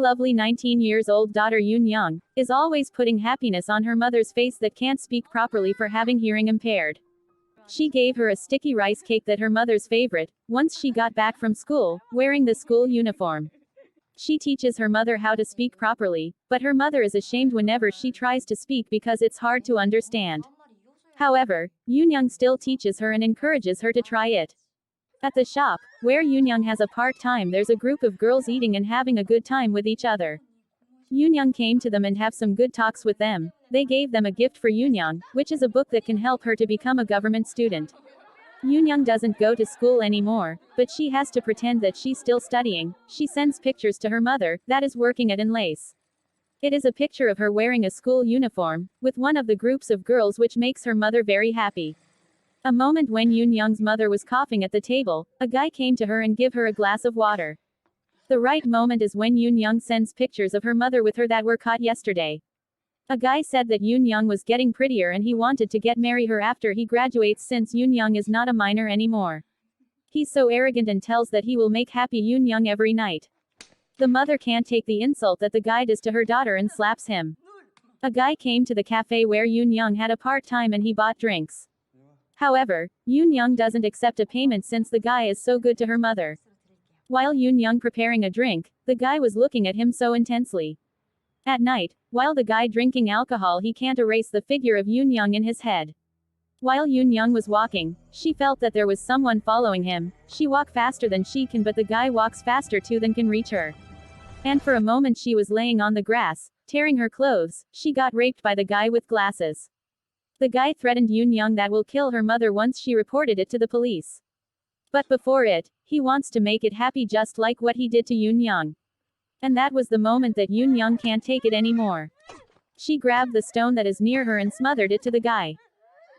lovely 19 years old daughter Yoon-young is always putting happiness on her mother's face that can't speak properly for having hearing impaired. She gave her a sticky rice cake that her mother's favorite, once she got back from school, wearing the school uniform. She teaches her mother how to speak properly, but her mother is ashamed whenever she tries to speak because it's hard to understand. However, Yoon-young still teaches her and encourages her to try it. At the shop, where Yoon-young has a part-time, there's a group of girls eating and having a good time with each other. Yoon-young came to them and have some good talks with them. They gave them a gift for Yoon-young, which is a book that can help her to become a government student. Yoon-young doesn't go to school anymore, but she has to pretend that she's still studying. She sends pictures to her mother, that is working at Inlace. It is a picture of her wearing a school uniform, with one of the groups of girls, which makes her mother very happy. A moment when Yoon-young's mother was coughing at the table, a guy came to her and give her a glass of water. The right moment is when Yoon-young sends pictures of her mother with her that were caught yesterday. A guy said that Yoon-young was getting prettier and he wanted to get marry her after he graduates since Yoon-young is not a minor anymore. He's so arrogant and tells that he will make happy Yoon-young every night. The mother can't take the insult that the guy does to her daughter and slaps him. A guy came to the cafe where Yoon-young had a part-time and he bought drinks. However, Yoon-young doesn't accept a payment since the guy is so good to her mother. While Yoon-young preparing a drink, the guy was looking at him so intensely. At night, while the guy drinking alcohol, he can't erase the figure of Yoon-young in his head. While Yoon-young was walking, she felt that there was someone following him. She walked faster than she can, but the guy walks faster too than can reach her. And for a moment she was laying on the grass, tearing her clothes. She got raped by the guy with glasses. The guy threatened Yoon-young that will kill her mother once she reported it to the police. But before it, he wants to make it happy just like what he did to Yoon-young. And that was the moment that Yoon-young can't take it anymore. She grabbed the stone that is near her and smothered it to the guy.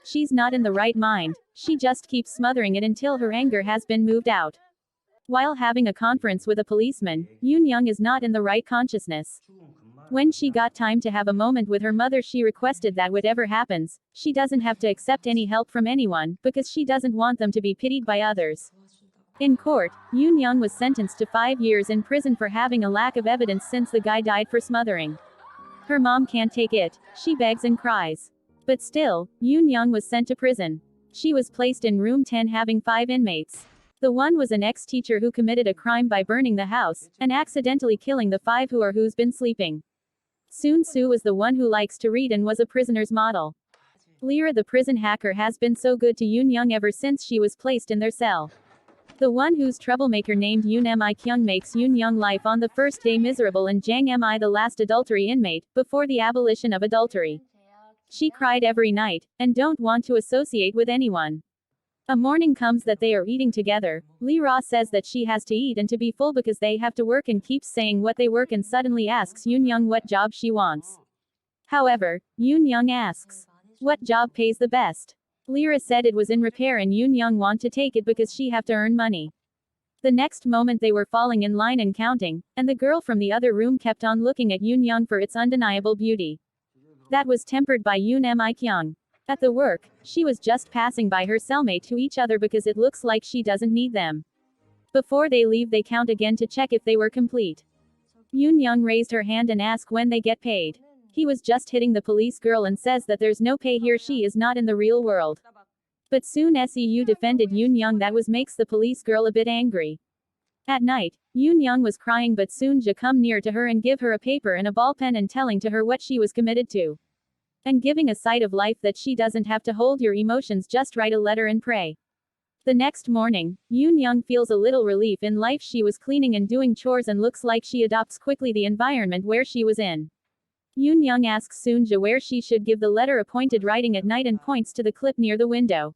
She's not in the right mind, she just keeps smothering it until her anger has been moved out. While having a conference with a policeman, Yoon-young is not in the right consciousness. When she got time to have a moment with her mother, she requested that whatever happens, she doesn't have to accept any help from anyone, because she doesn't want them to be pitied by others. In court, Yoon-young was sentenced to 5 years in prison for having a lack of evidence since the guy died for smothering. Her mom can't take it, she begs and cries. But still, Yoon-young was sent to prison. She was placed in room 10 having 5 inmates. The one was an ex-teacher who committed a crime by burning the house, and accidentally killing the 5 who's been sleeping. Soon-soo was the one who likes to read and was a prisoner's model. Lyra the prison hacker has been so good to Yoon-young ever since she was placed in their cell. The one whose troublemaker named Yoon-mi makes Yoon-young life on the first day miserable, and Jang-mi the last adultery inmate, before the abolition of adultery. She cried every night, and don't want to associate with anyone. A morning comes that they are eating together. Lyra says that she has to eat and to be full because they have to work, and keeps saying what they work and suddenly asks Yoon-young what job she wants. However, Yoon-young asks, what job pays the best? Lyra said it was in repair and Yoon-young want to take it because she have to earn money. The next moment they were falling in line and counting, and the girl from the other room kept on looking at Yoon-young for its undeniable beauty. That was tempered by Yoon-mi. At the work, she was just passing by her cellmate to each other because it looks like she doesn't need them. Before they leave they count again to check if they were complete. Yoon-young raised her hand and asked when they get paid. He was just hitting the police girl and says that there's no pay here, she is not in the real world. But soon Seu defended Yoon-young, that was makes the police girl a bit angry. At night, Yoon-young was crying, but soon Ja come near to her and give her a paper and a ball pen and telling to her what she was committed to. And giving a sight of life that she doesn't have to hold your emotions, just write a letter and pray. The next morning, Yoon-young feels a little relief in life. She was cleaning and doing chores and looks like she adopts quickly the environment where she was in. Yoon-young asks Soon-ja where she should give the letter appointed writing at night and points to the clip near the window.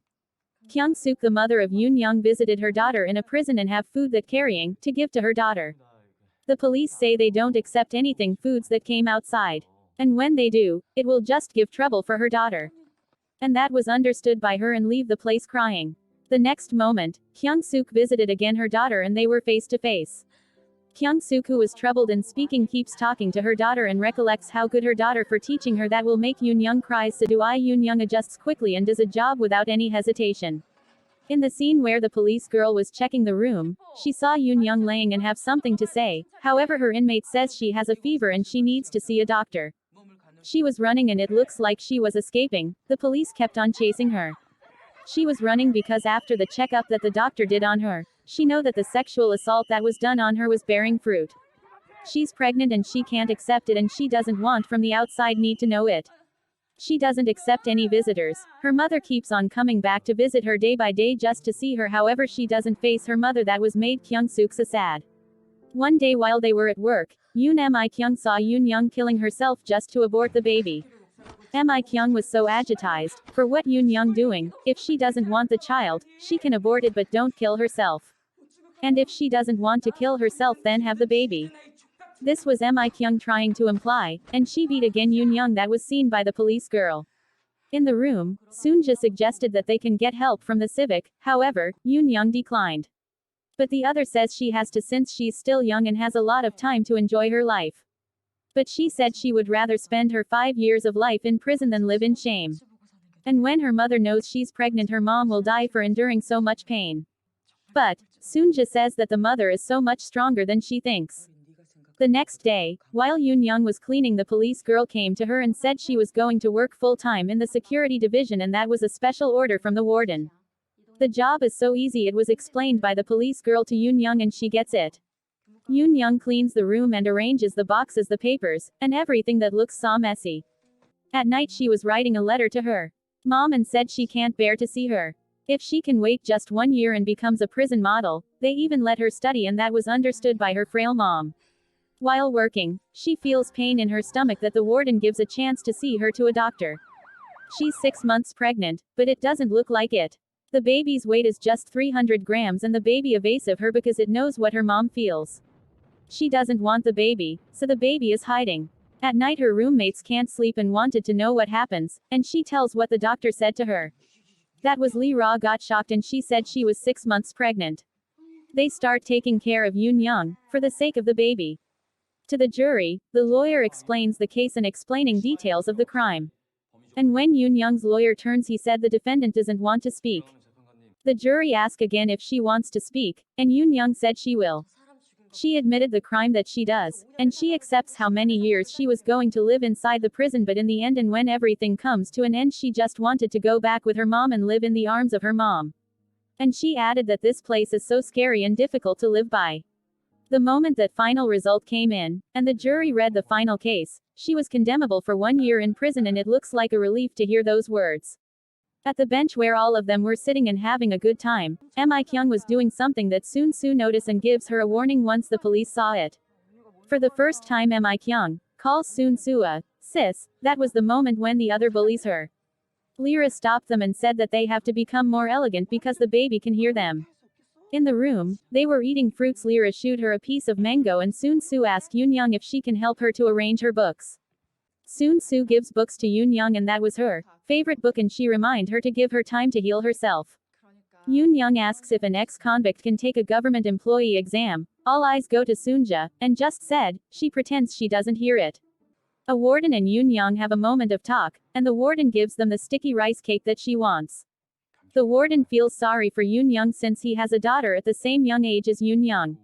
Kyung-suk, the mother of Yoon-young, visited her daughter in a prison and have food that carrying to give to her daughter. The police say they don't accept anything foods that came outside. And when they do, it will just give trouble for her daughter. And that was understood by her and leave the place crying. The next moment, Kyung-suk visited again her daughter and they were face to face. Kyung-suk, who was troubled in speaking, keeps talking to her daughter and recollects how good her daughter for teaching her that will make Yoon-young cries. So Yoon-young adjusts quickly and does a job without any hesitation. In the scene where the police girl was checking the room, she saw Yoon-young laying and have something to say. However, her inmate says she has a fever and she needs to see a doctor. She was running and it looks like she was escaping. The police kept on chasing her. She was running because after the checkup that the doctor did on her, she know that the sexual assault that was done on her was bearing fruit. She's pregnant and she can't accept it and she doesn't want from the outside need to know it. She doesn't accept any visitors. Her mother keeps on coming back to visit her day by day just to see her. However, she doesn't face her mother that was made Kyung-suk so sad. One day while they were at work, Yoon-mi-kyung saw Yoon-young killing herself just to abort the baby. Mi-kyung was so agitated. For what Yoon-young doing? If she doesn't want the child, she can abort it but don't kill herself. And if she doesn't want to kill herself then have the baby. This was Mi-kyung trying to imply, and she beat again Yoon-young that was seen by the police girl. In the room, Soonja suggested that they can get help from the civic, however, Yoon-young declined. But the other says she has to since she's still young and has a lot of time to enjoy her life. But she said she would rather spend her 5 years of life in prison than live in shame. And when her mother knows she's pregnant her mom will die for enduring so much pain. But, Soonja says that the mother is so much stronger than she thinks. The next day, while Yoon-young was cleaning the police girl came to her and said she was going to work full-time in the security division and that was a special order from the warden. The job is so easy it was explained by the police girl to Yoon-young and she gets it. Yoon-young cleans the room and arranges the boxes, the papers, and everything that looks so messy. At night she was writing a letter to her mom and said she can't bear to see her. If she can wait just 1 year and becomes a prison model, they even let her study and that was understood by her frail mom. While working, she feels pain in her stomach that the warden gives a chance to see her to a doctor. She's 6 months pregnant, but it doesn't look like it. The baby's weight is just 300 grams and the baby evasive her because it knows what her mom feels. She doesn't want the baby, so the baby is hiding. At night her roommates can't sleep and wanted to know what happens, and she tells what the doctor said to her. That was Lee Ra got shocked and she said she was 6 months pregnant. They start taking care of Yoon-young, for the sake of the baby. To the jury, the lawyer explains the case and explaining details of the crime. And when Yoon-young's lawyer turns he said the defendant doesn't want to speak. The jury asked again if she wants to speak, and Yoon-young said she will. She admitted the crime that she does, and she accepts how many years she was going to live inside the prison but in the end and when everything comes to an end she just wanted to go back with her mom and live in the arms of her mom. And she added that this place is so scary and difficult to live by. The moment that final result came in, and the jury read the final case, she was condemnable for 1 year in prison and it looks like a relief to hear those words. At the bench where all of them were sitting and having a good time, Mi-kyung was doing something that Soon-soo noticed and gives her a warning once the police saw it. For the first time Mi-kyung calls Soon-soo a sis. That was the moment when the other bullies her. Lyra stopped them and said that they have to become more elegant because the baby can hear them. In the room, they were eating fruits. Lyra showed her a piece of mango and Soon-soo asked Yoon-young if she can help her to arrange her books. Soon-soo gives books to Yoon-young and that was her favorite book and she reminded her to give her time to heal herself. Yoon-young asks if an ex-convict can take a government employee exam. All eyes go to Soonja, and just said, she pretends she doesn't hear it. A warden and Yoon-young have a moment of talk, and the warden gives them the sticky rice cake that she wants. The warden feels sorry for Yoon-young since he has a daughter at the same young age as Yoon-young.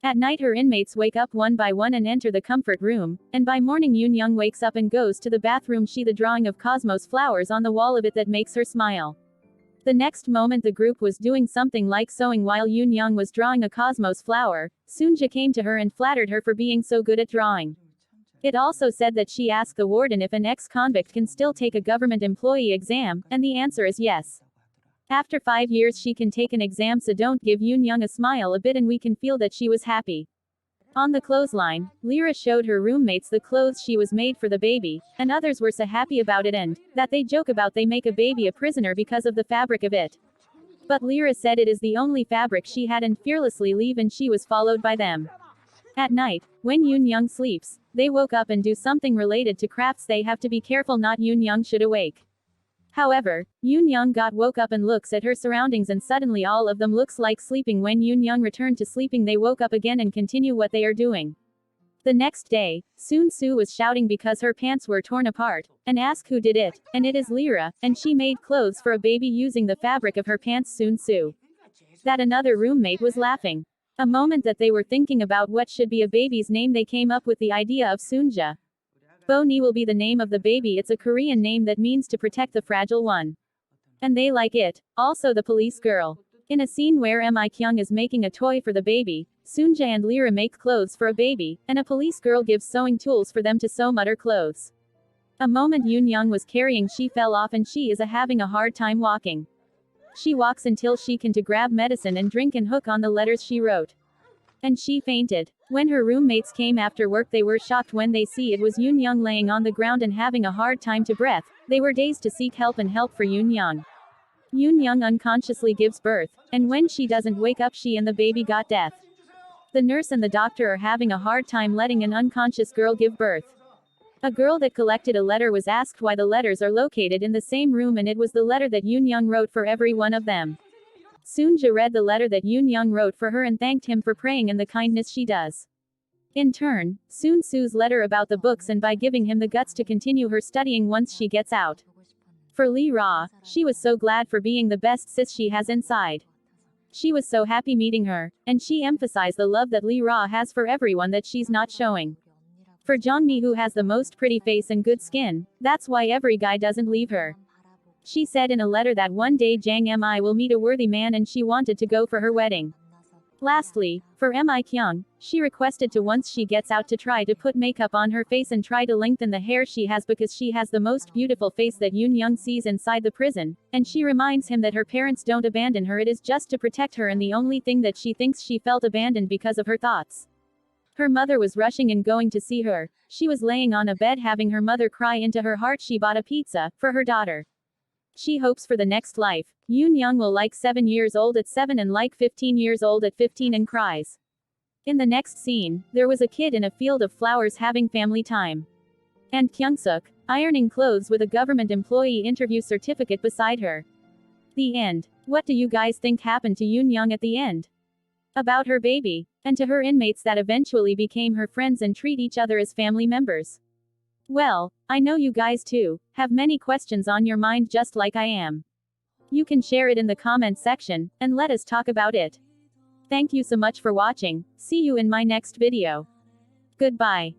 At night her inmates wake up one by one and enter the comfort room, and by morning Yoon-young wakes up and goes to the bathroom. She the drawing of cosmos flowers on the wall of it that makes her smile. The next moment the group was doing something like sewing while Yoon-young was drawing a cosmos flower. Soonja came to her and flattered her for being so good at drawing. It also said that she asked the warden if an ex-convict can still take a government employee exam, and the answer is yes. After 5 years she can take an exam, so don't give Yoon-young a smile a bit and we can feel that she was happy. On the clothesline, Lyra showed her roommates the clothes she was made for the baby, and others were so happy about it and that they joke about they make a baby a prisoner because of the fabric of it. But Lyra said it is the only fabric she had and fearlessly leave and she was followed by them. At night, when Yoon-young sleeps, they woke up and do something related to crafts. They have to be careful not Yoon-young should awake. However, Yoon-young woke up and looks at her surroundings and suddenly all of them looks like sleeping. When Yoon-young returned to sleeping they woke up again and continue what they are doing. The next day, Soon-soo was shouting because her pants were torn apart, and asked who did it, and it is Lyra, and she made clothes for a baby using the fabric of her pants. Soon-soo. That another roommate was laughing. A moment that they were thinking about what should be a baby's name, they came up with the idea of Soonja. Bo-ni will be the name of the baby. It's a Korean name that means to protect the fragile one. And they like it. Also the police girl. In a scene where Mi-kyung is making a toy for the baby, Soonja and Lyra make clothes for a baby, and a police girl gives sewing tools for them to sew mutter clothes. A moment Yoon-young was carrying, she fell off and she is having a hard time walking. She walks until she can to grab medicine and drink and hook on the letters she wrote. And she fainted. When her roommates came after work, they were shocked when they see it was Yoon-young laying on the ground and having a hard time to breath. They were dazed to seek help and help for Yoon-young. Yoon-young unconsciously gives birth, and when she doesn't wake up, she and the baby got death. The nurse and the doctor are having a hard time letting an unconscious girl give birth. A girl that collected a letter was asked why the letters are located in the same room, and it was the letter that Yoon-young wrote for every one of them. Soonja read the letter that Yoon-young wrote for her and thanked him for praying and the kindness she does. In turn, Soon-soo's letter about the books and by giving him the guts to continue her studying once she gets out. For Lee-ra, she was so glad for being the best sis she has inside. She was so happy meeting her, and she emphasized the love that Lee-ra has for everyone that she's not showing. For Jongmi, who has the most pretty face and good skin, that's why every guy doesn't leave her. She said in a letter that one day Jang Mi will meet a worthy man and she wanted to go for her wedding. Lastly, for Mi-kyung, she requested to once she gets out to try to put makeup on her face and try to lengthen the hair she has because she has the most beautiful face that Yoon-young sees inside the prison, and she reminds him that her parents don't abandon her, it is just to protect her, and the only thing that she thinks she felt abandoned because of her thoughts. Her mother was rushing and going to see her. She was laying on a bed having her mother cry into her heart. She bought a pizza for her daughter. She hopes for the next life. Yoon-young will like 7 years old at 7 and like 15 years old at 15 and cries. In the next scene, there was a kid in a field of flowers having family time. And Kyung-suk, ironing clothes with a government employee interview certificate beside her. The end. What do you guys think happened to Yoon-young at the end? About her baby, and to her inmates that eventually became her friends and treat each other as family members. Well, I know you guys too have many questions on your mind just like I am. You can share it in the comment section, and let us talk about it. Thank you so much for watching. See you in my next video. Goodbye.